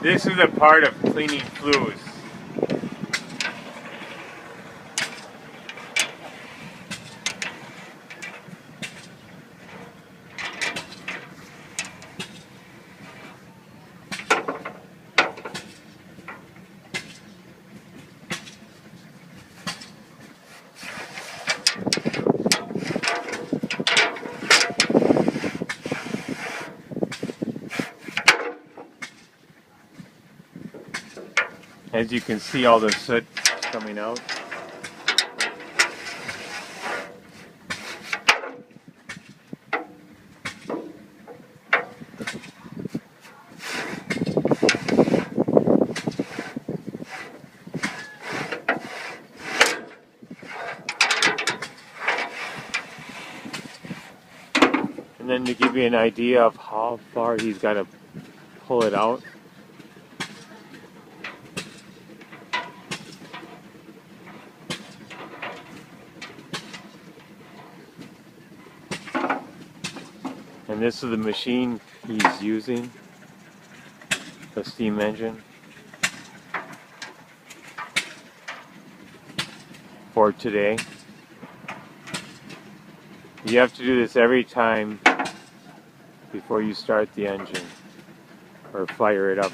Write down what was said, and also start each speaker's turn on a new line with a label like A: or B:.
A: This is a part of cleaning flues. As you can see, all the soot is coming out. And then to give you an idea of how far he's got to pull it out. And this is the machine he's using, the steam engine, for today. You have to do this every time before you start the engine or fire it up.